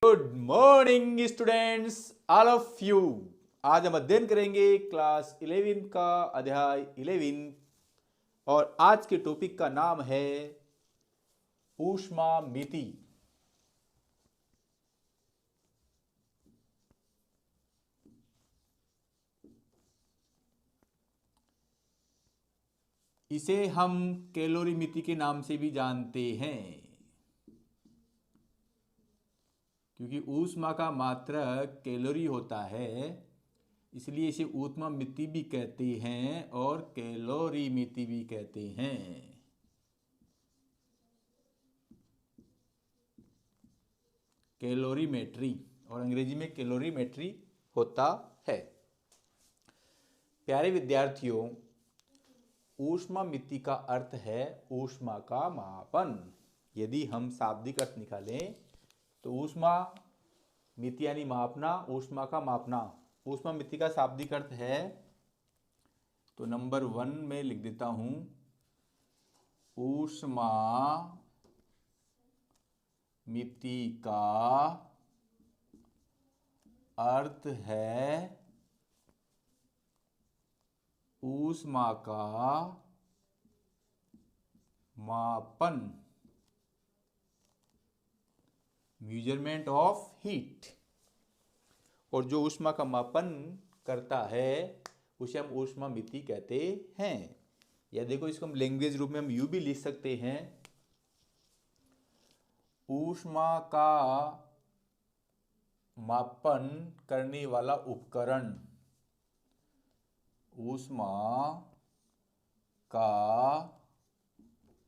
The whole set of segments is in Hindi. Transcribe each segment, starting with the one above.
Good morning students, all of you. आज हम अध्ययन करेंगे क्लास 11 का अध्याय 11 और आज के टॉपिक का नाम है ऊष्मामिति। इसे हम कैलोरीमिति के नाम से भी जानते हैं क्योंकि ऊष्मा का मात्रक कैलोरी होता है, इसलिए इसे ऊष्मामिति भी कहते हैं और कैलोरीमिति भी कहते हैं। कैलोरीमेट्री और अंग्रेजी में कैलोरीमेट्री होता है। प्यारे विद्यार्थियों, ऊष्मामिति का अर्थ है ऊष्मा का मापन। यदि हम शाब्दिक अर्थ निकालें तो ऊष्मा मिति यानी मापना, ऊष्मा का मापना। ऊष्मामिति का शाब्दिक अर्थ है तो नंबर 1 में लिख देता हूं, ऊष्मा मिति का अर्थ है ऊष्मा का मापन, मेजरमेंट ऑफ हीट। और जो ऊष्मा का मापन करता है उसे हम ऊष्मामिति कहते हैं। या देखो, इसको हम लैंग्वेज रूप में हम यूं भी लिख सकते हैं, ऊष्मा का मापन करने वाला उपकरण। ऊष्मा का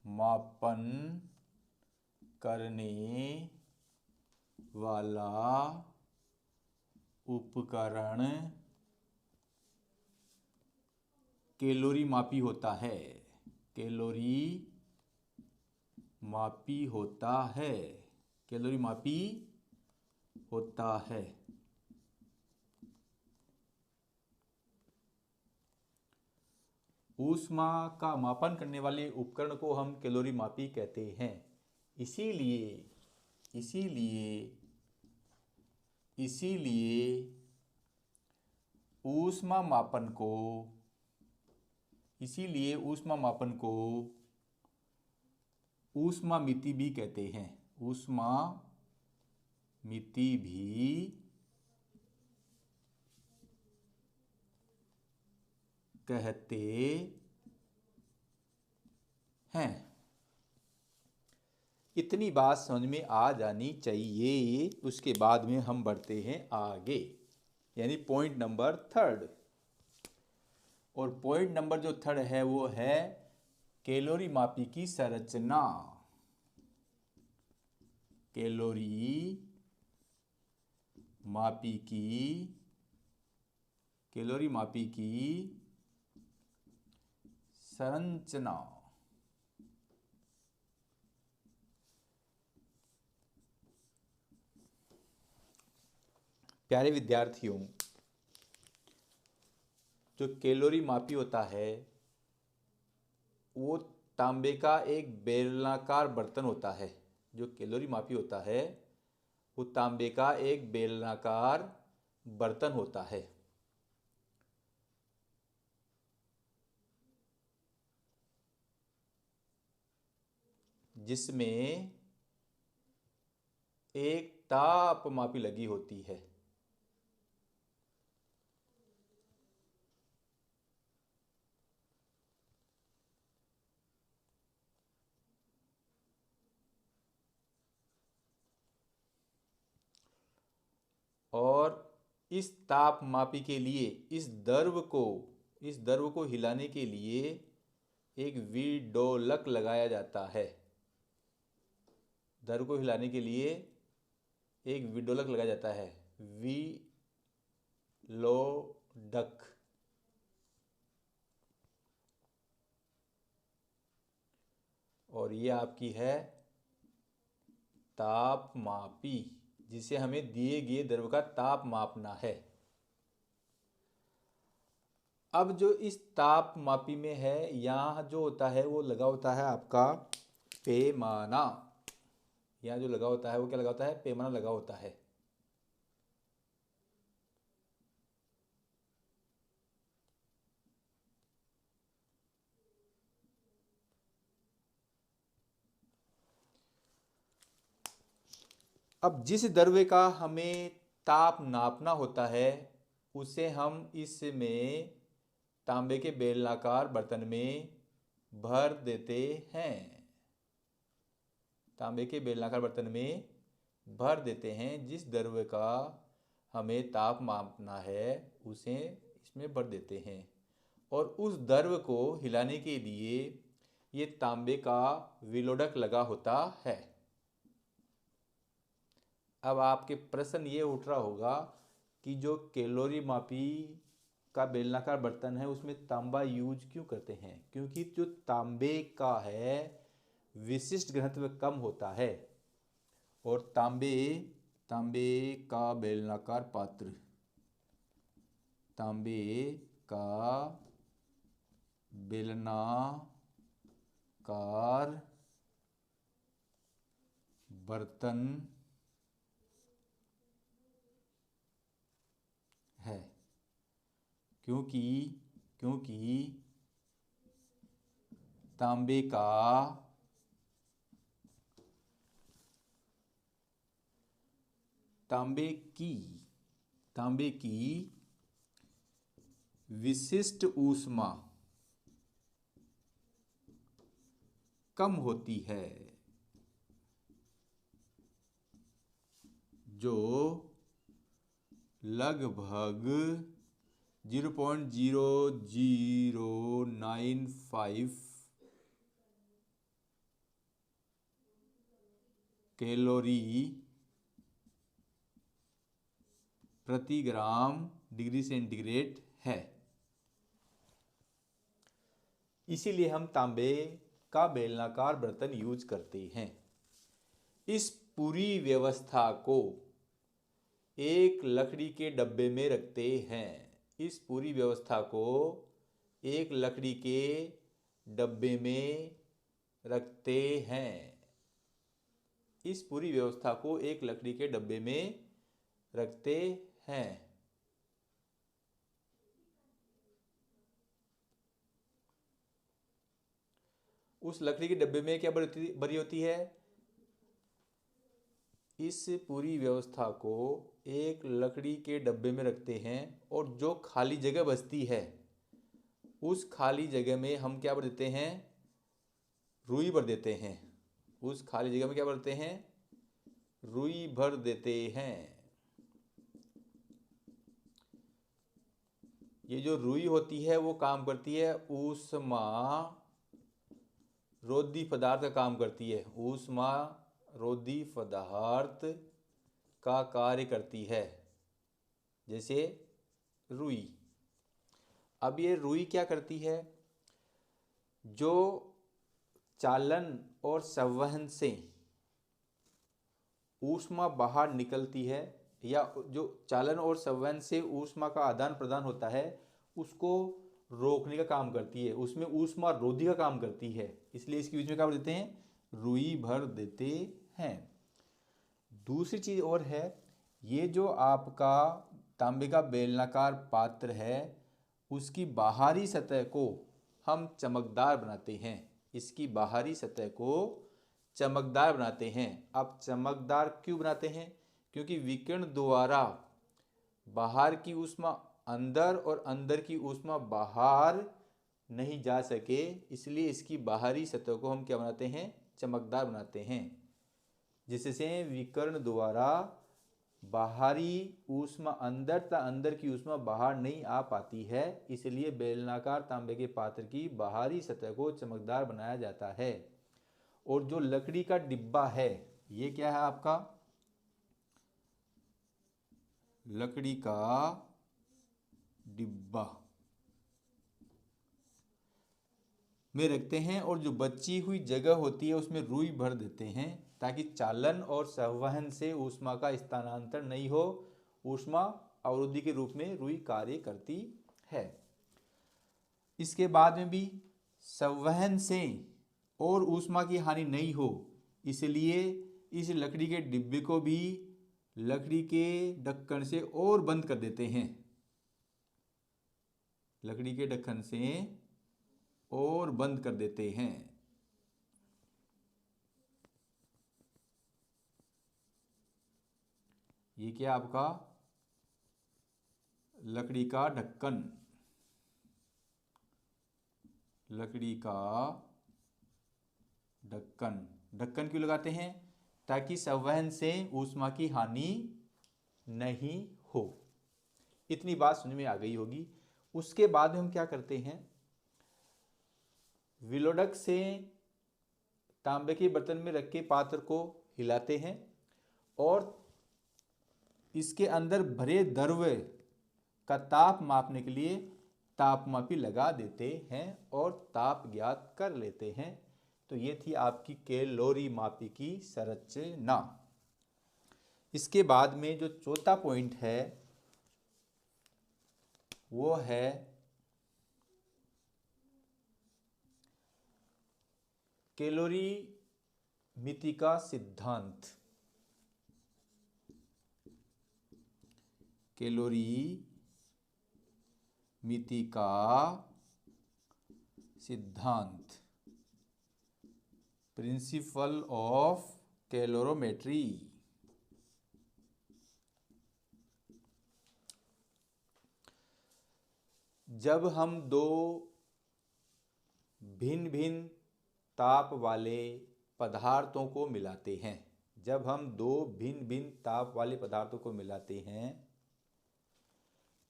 मापन करने वाला उपकरण कैलोरी मापी होता है। कैलोरी मापी होता है। कैलोरी मापी होता है। ऊष्मा का मापन करने वाले उपकरण को हम कैलोरी मापी कहते हैं। इसीलिए ऊष्मा मापन को ऊष्मामिति भी कहते हैं। ऊष्मामिति भी कहते हैं। इतनी बात समझ में आ जानी चाहिए। उसके बाद में हम बढ़ते हैं आगे, यानी पॉइंट नंबर 3। और पॉइंट नंबर जो 3 है वो है कैलोरी मापी की संरचना। कैलोरी मापी की संरचना। प्यारे विद्यार्थियों, जो कैलोरी मापी होता है वो तांबे का एक बेलनाकार बर्तन होता है। जो कैलोरी मापी होता है वो तांबे का एक बेलनाकार बर्तन होता है। जिसमें एक तापमापी लगी होती है। और इस तापमापी के लिए इस द्रव को हिलाने के लिए एक विडोलक लगाया जाता है। द्रव को हिलाने के लिए एक विडोलक लगाया जाता है, विलोडक। और ये आपकी है तापमापी, जिसे हमें दिए गए द्रव का ताप मापना है। अब जो इस तापमापी में है, यहाँ जो होता है वो लगा होता है आपका पैमाना। यहाँ जो लगा होता है वो क्या लगा होता है? पैमाना लगा होता है। अब जिस द्रव्य का हमें ताप नापना होता है उसे हम इसमें तांबे के बेलनाकार बर्तन में भर देते हैं। तांबे के बेलनाकार बर्तन में भर देते हैं। जिस द्रव्य का हमें ताप मापना है उसे इसमें भर देते हैं और उस द्रव्य को हिलाने के लिए ये तांबे का विलोडक लगा होता है। अब आपके प्रश्न ये उठ रहा होगा कि जो कैलोरी मापी का बेलनाकार बर्तन है उसमें तांबा यूज क्यों करते हैं? क्योंकि जो तांबे का है विशिष्ट घनत्व कम होता है और तांबे का बेलनाकार पात्र, तांबे का बेलनाकार बर्तन है क्योंकि तांबे की विशिष्ट ऊष्मा कम होती है जो लगभग 0.0095 कैलोरी प्रति ग्राम डिग्री सेंटीग्रेड है। इसीलिए हम तांबे का बेलनाकार बर्तन यूज करते हैं। इस पूरी व्यवस्था को एक लकड़ी के डब्बे में रखते हैं। इस पूरी व्यवस्था को एक लकड़ी के डब्बे में रखते हैं। इस पूरी व्यवस्था को एक लकड़ी के डब्बे में रखते हैं। उस लकड़ी के डब्बे में क्या भरी होती है? इस पूरी व्यवस्था को एक लकड़ी के डब्बे में रखते हैं और जो खाली जगह बचती है उस खाली जगह में हम क्या भर देते हैं? रुई भर देते हैं। उस खाली जगह में क्या भरते हैं? रुई भर देते हैं। ये जो रुई होती है वो काम करती है ऊष्मा रोधी पदार्थ का काम करती है। ऊष्मा रोधी पदार्थ का कार्य करती है, जैसे रुई। अब ये रुई क्या करती है? जो चालन और संवहन से ऊष्मा बाहर निकलती है या जो चालन और संवहन से ऊष्मा का आदान प्रदान होता है उसको रोकने का काम करती है। उसमें ऊष्मा रोधी का काम करती है, इसलिए इसके बीच में क्या भर देते हैं? रुई भर देते हैं। दूसरी चीज और है, ये जो आपका तांबे का बेलनाकार पात्र है उसकी बाहरी सतह को हम चमकदार बनाते हैं। इसकी बाहरी सतह को चमकदार बनाते हैं। अब चमकदार क्यों बनाते हैं? क्योंकि विकिरण द्वारा बाहर की ऊष्मा अंदर और अंदर की ऊष्मा बाहर नहीं जा सके, इसलिए इसकी बाहरी सतह को हम क्या बनाते हैं? चमकदार बनाते हैं, जिससे विकिरण द्वारा बाहरी ऊष्मा अंदर की ऊष्मा बाहर नहीं आ पाती है। इसलिए बेलनाकार तांबे के पात्र की बाहरी सतह को चमकदार बनाया जाता है। और जो लकड़ी का डिब्बा है, ये क्या है आपका? लकड़ी का डिब्बा में रखते हैं और जो बची हुई जगह होती है उसमें रुई भर देते हैं ताकि चालन और संवहन से ऊष्मा का स्थानांतरण नहीं हो। ऊष्मा अवरोधी के रूप में रुई कार्य करती है। इसके बाद में भी संवहन से और ऊष्मा की हानि नहीं हो, इसलिए इस लकड़ी के डिब्बे को भी लकड़ी के ढक्कन से और बंद कर देते हैं। लकड़ी के ढक्कन से और बंद कर देते हैं। ये क्या आपका लकड़ी का ढक्कन, लकड़ी का ढक्कन। ढक्कन क्यों लगाते हैं? ताकि संवहन से ऊष्मा की हानि नहीं हो। इतनी बात समझ में आ गई होगी। उसके बाद हम क्या करते हैं, विलोडक से तांबे के बर्तन में रख के पात्र को हिलाते हैं और इसके अंदर भरे द्रव्य का ताप मापने के लिए तापमापी लगा देते हैं और ताप ज्ञात कर लेते हैं। तो ये थी आपकी कैलोरी मापी की संरचना। इसके बाद में जो चौथा पॉइंट है वो है कैलोरी मिति का सिद्धांत। कैलोरी मिति का सिद्धांत, प्रिंसिपल ऑफ कैलोरोमेट्री। जब हम दो भिन्न भिन्न ताप वाले पदार्थों को मिलाते हैं, जब हम दो भिन्न भिन्न ताप वाले पदार्थों को मिलाते हैं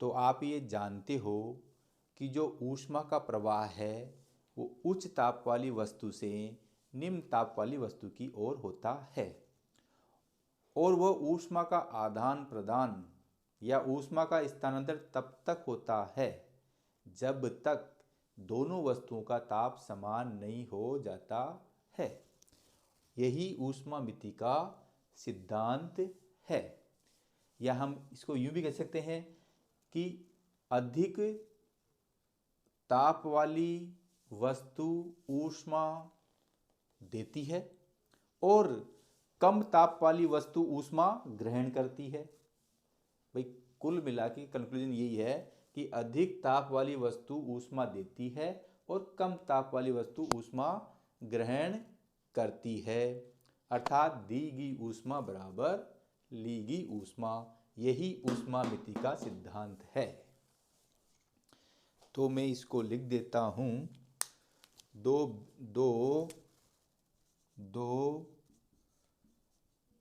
तो आप ये जानते हो कि जो ऊष्मा का प्रवाह है वो उच्च ताप वाली वस्तु से निम्न ताप वाली वस्तु की ओर होता है और वह ऊष्मा का आदान प्रदान या ऊष्मा का स्थानांतरण तब तक होता है जब तक दोनों वस्तुओं का ताप समान नहीं हो जाता है। यही ऊष्मा मिति का सिद्धांत है। या हम इसको यूं भी कह सकते हैं कि अधिक ताप वाली वस्तु ऊष्मा देती है और कम ताप वाली वस्तु ऊष्मा ग्रहण करती है। भाई कुल मिला के कंक्लूजन यही है कि अधिक ताप वाली वस्तु ऊष्मा देती है और कम ताप वाली वस्तु ऊष्मा ग्रहण करती है। अर्थात दी गई ऊष्मा बराबर ली गई ऊष्मा। यही ऊष्मा मिति का सिद्धांत है। तो मैं इसको लिख देता हूं, दो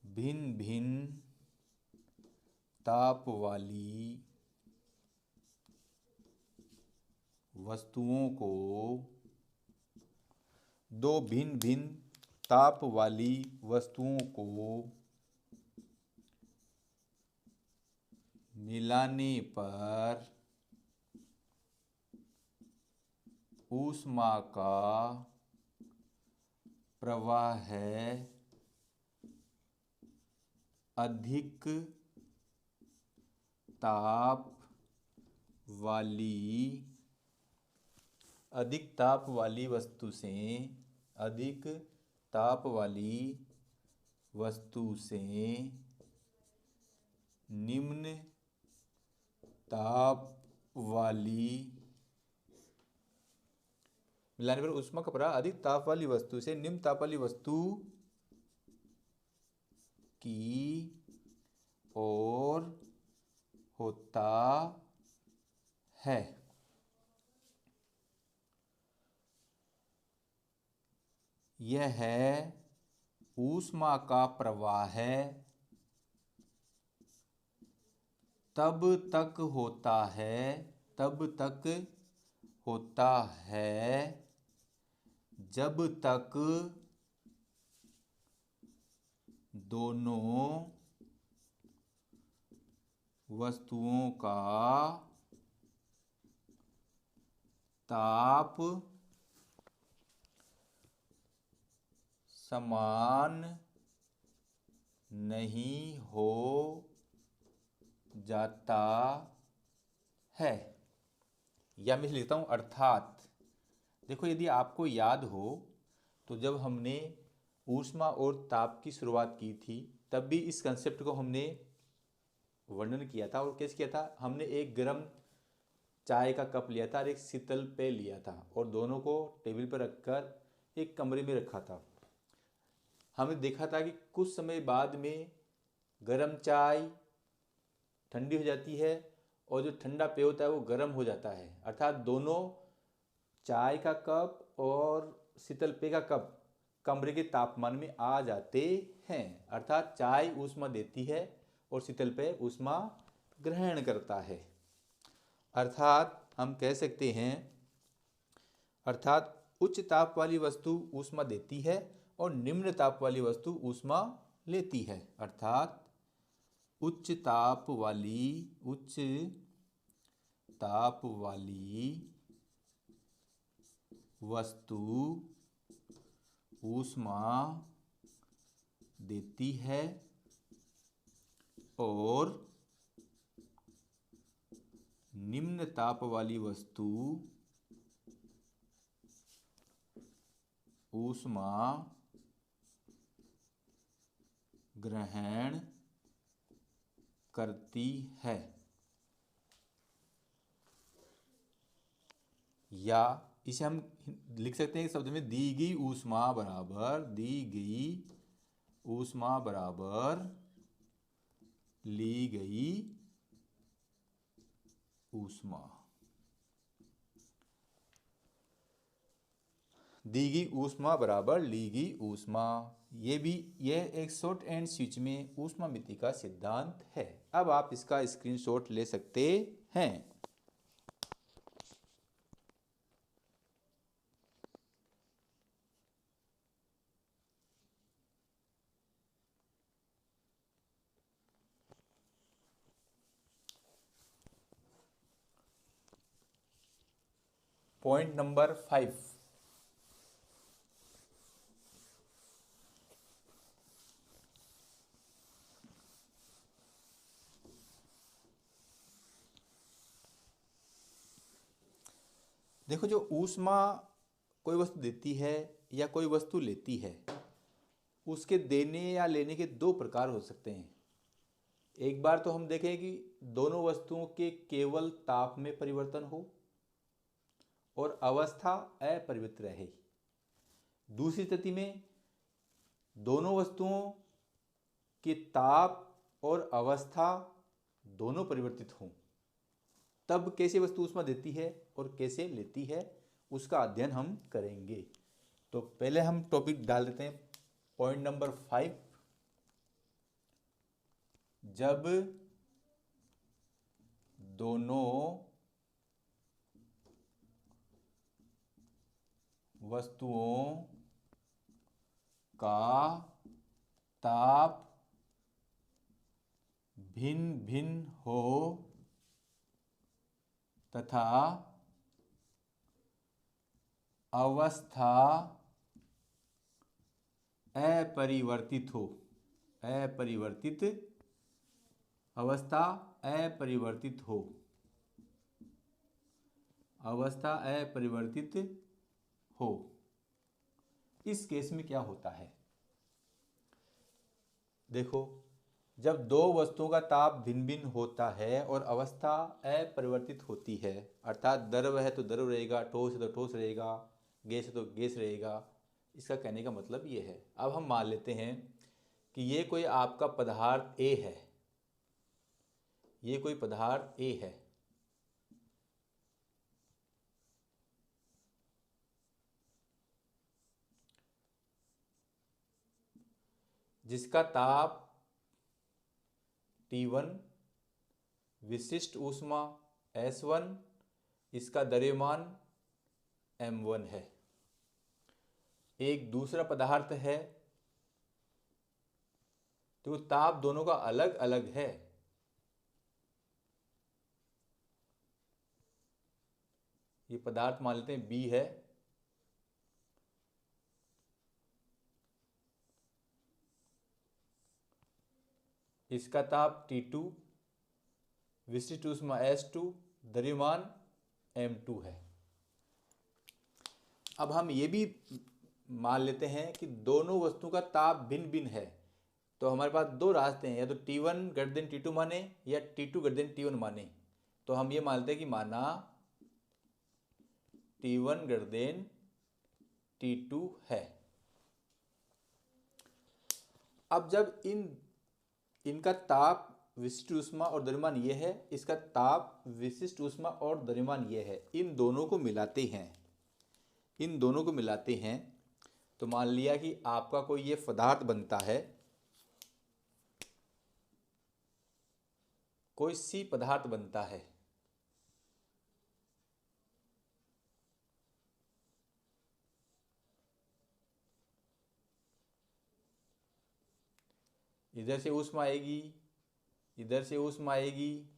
भिन्न भिन्न ताप वाली वस्तुओं को, दो भिन्न भिन्न ताप वाली वस्तुओं को मिलाने पर ऊष्मा का प्रवाह है अधिक ताप वाली वस्तु से, अधिक ताप वाली वस्तु से निम्न ताप वाली, मिलाने पर ऊष्मा का प्रवाह अधिक ताप वाली वस्तु से निम्न ताप वाली वस्तु की ओर होता है। यह ऊष्मा का प्रवाह है तब तक होता है जब तक दोनों वस्तुओं का ताप समान नहीं हो जाता है। या मैं लिखता हूं अर्थात। देखो यदि आपको याद हो तो जब हमने ऊष्मा और ताप की शुरुआत की थी तब भी इस कंसेप्ट को हमने वर्णन किया था। और कैसे किया था, हमने एक गर्म चाय का कप लिया था और एक शीतल पेय लिया था और दोनों को टेबल पर रखकर एक कमरे में रखा था। हमने देखा था कि कुछ समय बाद में गर्म चाय ठंडी हो जाती है और जो ठंडा पेय होता है वो गर्म हो जाता है, अर्थात दोनों चाय का कप और शीतल पेय का कप कमरे के तापमान में आ जाते हैं, अर्थात चाय ऊष्मा देती है और शीतल पेय ऊष्मा ग्रहण करता है। अर्थात हम कह सकते हैं, अर्थात उच्च ताप वाली वस्तु ऊष्मा देती है और निम्न ताप वाली वस्तु ऊष्मा लेती है। अर्थात उच्च ताप वाली वस्तु ऊष्मा देती है और निम्न ताप वाली वस्तु ऊष्मा ग्रहण करती है। या इसे हम लिख सकते हैं शब्द में, दी गई ऊष्मा बराबर ली गई ऊष्मा। दी गई ऊष्मा बराबर ली गई ऊष्मा, यह एक शॉर्ट एंड स्विच में ऊष्मामिति का सिद्धांत है। अब आप इसका स्क्रीनशॉट ले सकते हैं। पॉइंट नंबर 5, देखो, जो ऊष्मा कोई वस्तु देती है या कोई वस्तु लेती है, उसके देने या लेने के दो प्रकार हो सकते हैं। एक बार तो हम देखें कि दोनों वस्तुओं के केवल ताप में परिवर्तन हो और अवस्था अपरिवर्तित रहे। दूसरी स्थिति में दोनों वस्तुओं के ताप और अवस्था दोनों परिवर्तित हों, तब कैसे वस्तु ऊष्मा देती है और कैसे लेती है, उसका अध्ययन हम करेंगे। तो पहले हम टॉपिक डाल देते हैं, पॉइंट नंबर 5, जब दोनों वस्तुओं का ताप भिन्न भिन्न हो तथा अवस्था अपरिवर्तित हो, अवस्था अपरिवर्तित हो, इस केस में क्या होता है? देखो, जब दो वस्तुओं का ताप भिन्न भिन्न होता है और अवस्था अपरिवर्तित होती है, अर्थात द्रव है तो द्रव रहेगा, ठोस है तो ठोस रहेगा, गैस है तो गैस रहेगा, इसका कहने का मतलब ये है। अब हम मान लेते हैं कि ये कोई आपका पदार्थ ए है, ये कोई पदार्थ ए है, जिसका ताप T1, विशिष्ट ऊष्मा S1, इसका द्रव्यमान M1 है। एक दूसरा पदार्थ है, तो ताप दोनों का अलग अलग है। ये पदार्थ मान लेते हैं B है, इसका ताप T2, विशिष्ट ऊष्मा S2, द्रव्यमान M2 है। अब हम ये भी मान लेते हैं कि दोनों वस्तुओं का ताप भिन्न भिन्न है, तो हमारे पास दो रास्ते हैं, या तो T1 > T2 माने या T2 > T1 माने। तो हम ये मानते हैं कि माना T1 > T2 है। अब जब इनका ताप विशिष्ट ऊष्मा और द्रव्यमान ये है, इसका ताप विशिष्ट ऊष्मा और द्रव्यमान ये है। इन दोनों को मिलाते हैं, इन दोनों को मिलाते हैं तो मान लिया कि आपका कोई ये पदार्थ बनता है, कोई सी पदार्थ बनता है। इधर से ऊष्मा आएगी, इधर से ऊष्मा आएगी,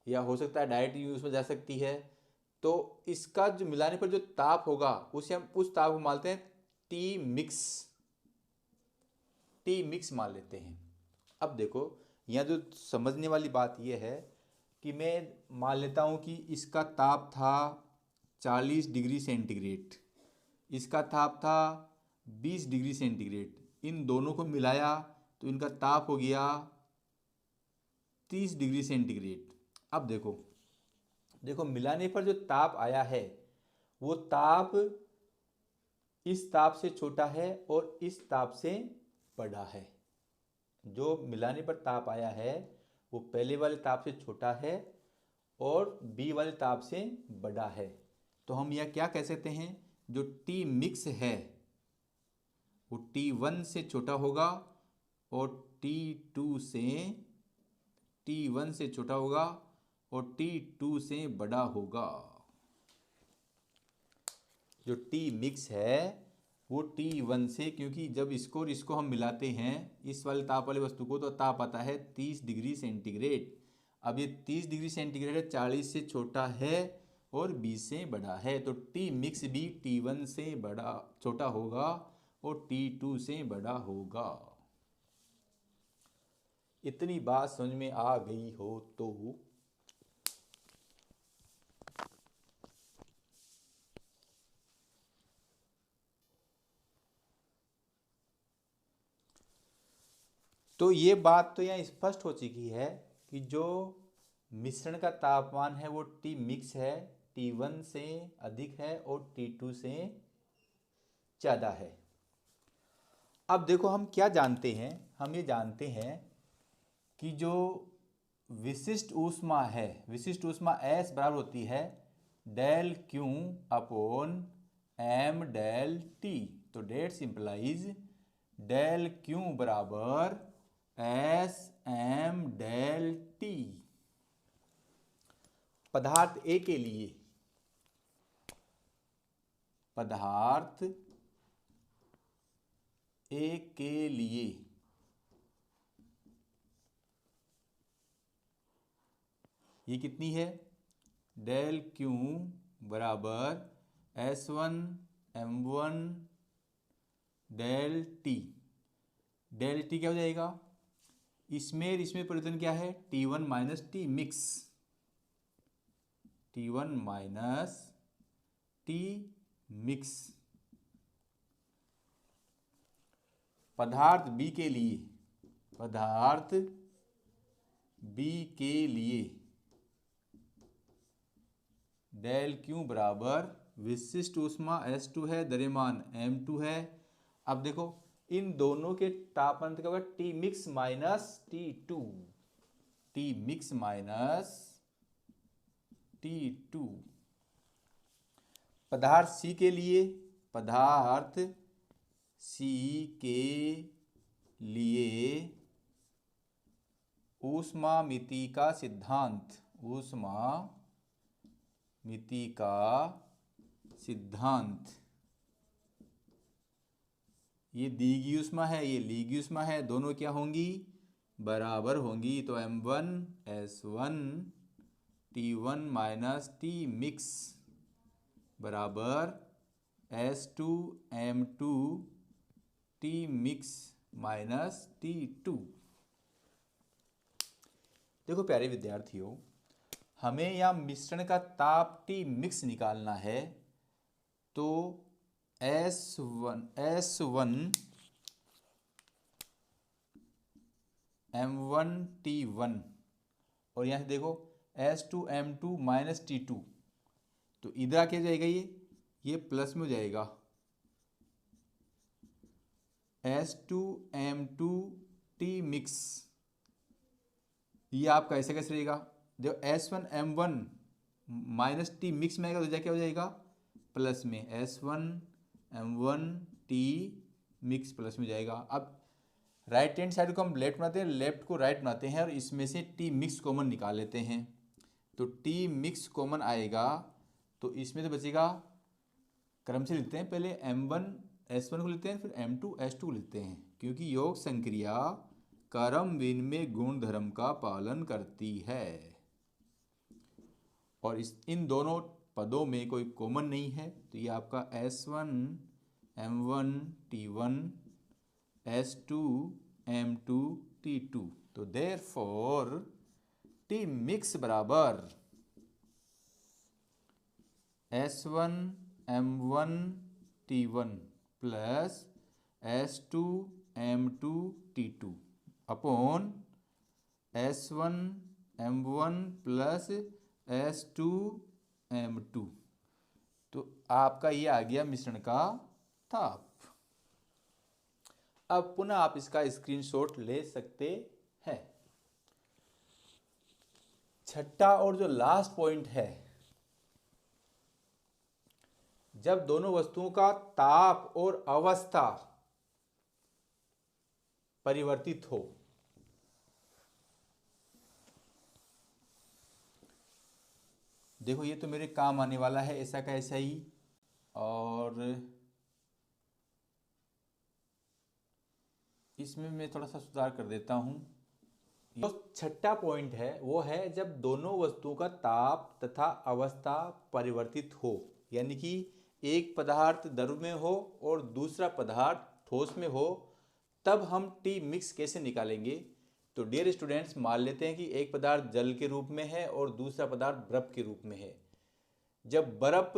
या हो सकता है डायरेक्ट यूज में जा सकती है। तो इसका जो मिलाने पर जो ताप होगा उसे हम उस ताप को मानते हैं टी मिक्स, टी मिक्स मान लेते हैं। अब देखो यहाँ जो समझने वाली बात यह है कि मैं मान लेता हूँ कि इसका ताप था 40 डिग्री सेंटीग्रेड, इसका ताप था 20 डिग्री सेंटीग्रेड, इन दोनों को मिलाया तो इनका ताप हो गया 30 डिग्री सेंटीग्रेड। अब देखो देखो मिलाने पर जो ताप आया है वो ताप इस ताप से छोटा है और इस ताप से बड़ा है। जो मिलाने पर ताप आया है वो पहले वाले ताप से छोटा है और बी वाले ताप से बड़ा है। तो हम यह क्या कह सकते हैं, जो टी मिक्स है वो T1 से छोटा होगा और T1 से छोटा होगा और T2 से बड़ा होगा। जो टी मिक्स है वो T1 से, क्योंकि जब इसको और इसको हम मिलाते हैं इस वाले ताप वाले वस्तु को, तो ताप आता है 30 डिग्री सेंटीग्रेड। अब ये 30 डिग्री सेंटीग्रेड है, 40 से छोटा है और 20 से बड़ा है, तो टी मिक्स भी T1 से बड़ा छोटा होगा और T2 से बड़ा होगा। इतनी बात समझ में आ गई हो तो ये बात तो यहाँ स्पष्ट हो चुकी है कि जो मिश्रण का तापमान है वो टी मिक्स है, T1 से अधिक है और T2 से ज़्यादा है। अब देखो हम क्या जानते हैं, हम ये जानते हैं कि जो विशिष्ट ऊष्मा है, विशिष्ट ऊष्मा S बराबर होती है del q upon m del t. तो डेट सिंप्लाइज डेल क्यू बराबर एस एम डेल टी। पदार्थ ए के लिए, पदार्थ ए के लिए ये कितनी है, डेल क्यू बराबर S1 M1 del T. Del T क्या हो जाएगा, इसमें परिवर्तन क्या है, T1 minus T mix, T1 minus T mix. पदार्थ बी के लिए, पदार्थ बी के लिए डेल क्यू बराबर विशिष्ट ऊष्मा S2 है, द्रव्यमान M2 है। अब देखो इन दोनों के तापमान क्या होगा, T mix minus T2, T mix minus T2। पदार्थ सी के लिए, पदार्थ सी के लिए ऊष्मा मिति का सिद्धांत, ऊष्मा मिति का सिद्धांत, ये दी गई ऊष्मा है, ये ली गई ऊष्मा है, दोनों क्या होंगी, बराबर होंगी। तो M1 S1 T1 minus T mix बराबर S2 M2 T mix minus T2। देखो प्यारे विद्यार्थियों, हमें यहाँ मिश्रण का ताप टी मिक्स निकालना है। तो S1 M1 T1 और यहाँ से देखो S2 M2 माइनस T2, तो इधर आके जाएगा ये प्लस में हो जाएगा, S2 M2 टी मिक्स ये आपका ऐसे कैसे रहेगा, देखो S1M1 माइनस टी मिक्स में आएगा तो क्या हो जाएगा, प्लस में S1M1 T मिक्स प्लस में जाएगा। अब राइट हैंड साइड को हम लेफ्ट बनाते हैं, लेफ्ट को राइट बनाते हैं और इसमें से टी मिक्स कॉमन निकाल लेते हैं। तो टी मिक्स कॉमन आएगा तो इसमें तो बचेगा, क्रम से लिखते हैं, पहले M1 S1 को लेते हैं, फिर M2 S2 को लेते हैं, क्योंकि योग संक्रिया क्रम विनिमय गुण धर्म का पालन करती है और इन दोनों पदों में कोई कॉमन नहीं है। तो ये आपका S1M1 T1 S2M2 T2। तो देयरफॉर टी मिक्स बराबर S1M1 T1 plus S2M2 T2 upon S1M1 plus S2M2। तो आपका ये आ गया मिश्रण का ताप। अब पुनः आप इसका स्क्रीनशॉट ले सकते हैं। छठा और जो लास्ट पॉइंट है, जब दोनों वस्तुओं का ताप और अवस्था परिवर्तित हो, देखो ये तो मेरे काम आने वाला है ऐसा का ऐसा ही, और इसमें मैं थोड़ा सा सुधार कर देता हूं। जो छठा पॉइंट है वो है जब दोनों वस्तुओं का ताप तथा अवस्था परिवर्तित हो, यानी कि एक पदार्थ द्रव में हो और दूसरा पदार्थ ठोस में हो, तब हम टी मिक्स कैसे निकालेंगे। तो डियर स्टूडेंट्स, मान लेते हैं कि एक पदार्थ जल के रूप में है और दूसरा पदार्थ बर्फ के रूप में है। जब बर्फ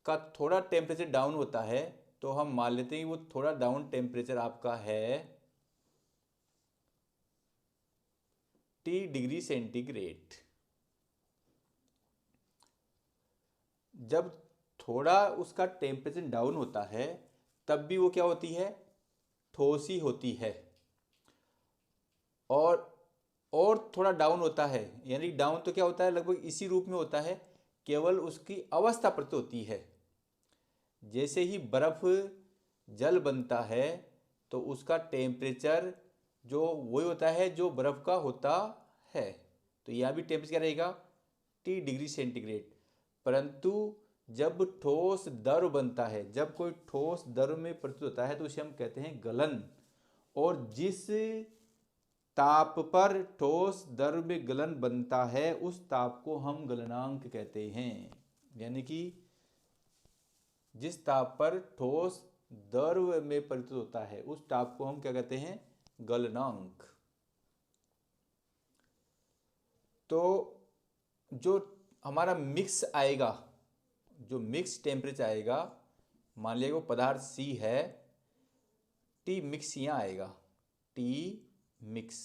का थोड़ा टेम्परेचर डाउन होता है तो हम मान लेते हैं कि वो थोड़ा डाउन टेम्परेचर आपका है T°C। जब थोड़ा उसका टेम्परेचर डाउन होता है तब भी वो क्या होती है, ठोस ही होती है। और थोड़ा डाउन होता है, यानी डाउन तो क्या होता है, लगभग इसी रूप में होता है, केवल उसकी अवस्था प्रति होती है। जैसे ही बर्फ जल बनता है तो उसका टेम्परेचर जो वही होता है जो बर्फ का होता है। तो यहाँ भी टेम्परेचर क्या रहेगा, T°C। परंतु जब ठोस द्रव बनता है, जब कोई ठोस द्रव में परिवर्तित होता है तो उसे हम कहते हैं गलन। और जिस ताप पर ठोस द्रव में गलन बनता है उस ताप को हम गलनांक कहते हैं। यानी कि जिस ताप पर ठोस द्रव में परिवर्तित होता है उस ताप को हम क्या कहते हैं, गलनांक। तो जो हमारा मिक्स आएगा, जो मिक्स टेम्परेचर आएगा, मान लिया वो पदार्थ C है, टी मिक्स यहाँ आएगा, टी मिक्स।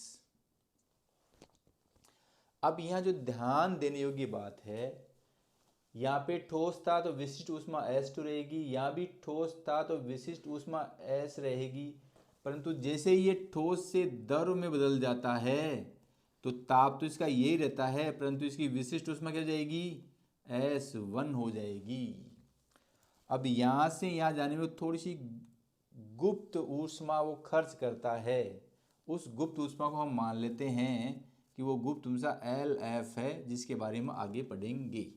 अब यहाँ जो ध्यान देने योग्य बात है, यहाँ पे ठोस था तो विशिष्ट ऊष्मा S2 रहेगी, यहाँ भी ठोस था तो विशिष्ट ऊष्मा S रहेगी। परंतु जैसे ये ठोस से द्रव में बदल जाता है तो ताप तो इसका यही रहता है, परंतु इसकी विशिष्ट ऊष्मा क्या हो जाएगी, S1 हो जाएगी। अब यहाँ से यहाँ जाने में थोड़ी सी गुप्त ऊष्मा वो खर्च करता है, उस गुप्त ऊष्मा को हम मान लेते हैं कि वो गुप्त ऊष्मा LF है, जिसके बारे में आगे पढ़ेंगे।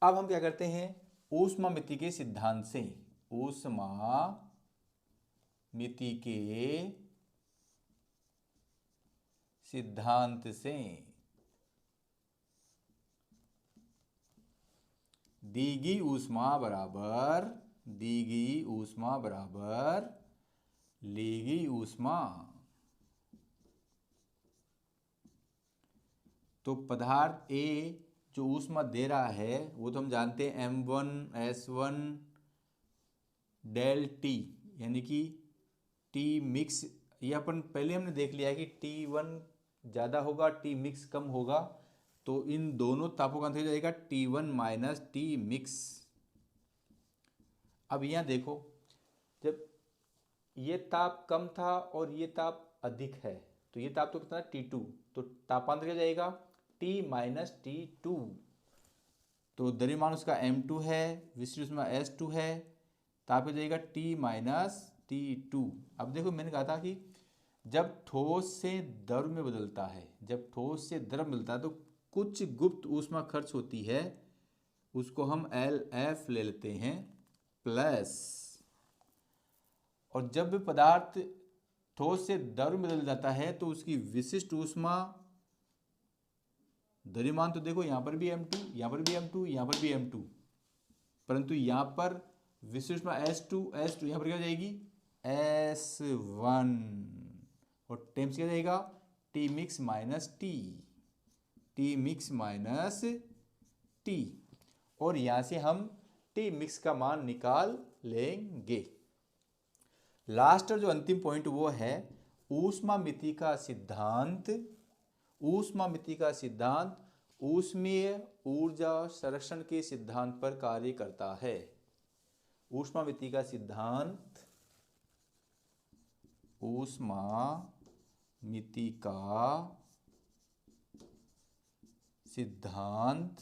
अब हम क्या करते हैं, ऊष्मामिति के सिद्धांत से, ऊष्मामिति के सिद्धांत से दी गई ऊष्मा बराबर ली गई ऊष्मा। तो पदार्थ A जो ऊष्मा दे रहा है वो तो हम जानते हैं M1 S1 del T, यानी कि T मिक्स, ये अपन पहले हमने देख लिया है कि T1 ज़्यादा होगा, T मिक्स कम होगा। तो इन दोनों तापों का अंतर हो जाएगा T1 माइनस T मिक्स। अब यहाँ देखो, जब ये ताप कम था और ये ताप अधिक है तो ये ताप तो कितना T2, तो तापांतर क्या जाएगा T माइनस T2। तो द्रव्यमान उसका M2 है, विशिष्ट ऊष्मा S2 है, ताप क्या जाएगा T माइनस T2। अब देखो मैंने कहा था कि जब ठोस से द्रव में बदलता है, जब ठोस से द्रव मिलता है तो कुछ गुप्त ऊष्मा खर्च होती है, उसको हम LF ले लेते हैं प्लस। और जब पदार्थ ठोस से द्रव में बदल जाता है तो उसकी विशिष्ट ऊष्मा, द्रव्यमान तो देखो यहाँ पर भी M2, यहाँ पर भी M2, यहाँ पर भी M2, परंतु यहाँ पर विशिष्ट ऊष्मा S2 यहाँ पर क्या हो जाएगी S1, और टेम्स क्या जाएगा T मिक्स माइनस T, और यहाँ से हम T मिक्स का मान निकाल लेंगे। लास्ट और जो अंतिम पॉइंट वो है ऊष्मामिति का सिद्धांत। ऊष्मामिति का सिद्धांत ऊष्मीय ऊर्जा संरक्षण के सिद्धांत पर कार्य करता है। ऊष्मामिति का सिद्धांत, ऊष्मामिति का सिद्धांत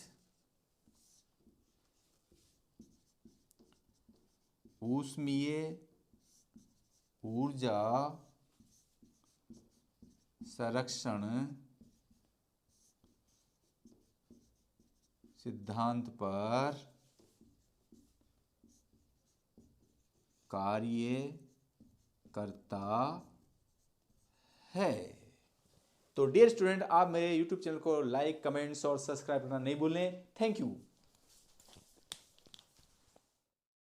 ऊष्मीय ऊर्जा संरक्षण सिद्धांत पर कार्य करता है। तो डियर स्टूडेंट, आप मेरे YouTube चैनल को लाइक, कमेंट्स और सब्सक्राइब करना नहीं भूलें। Thank you.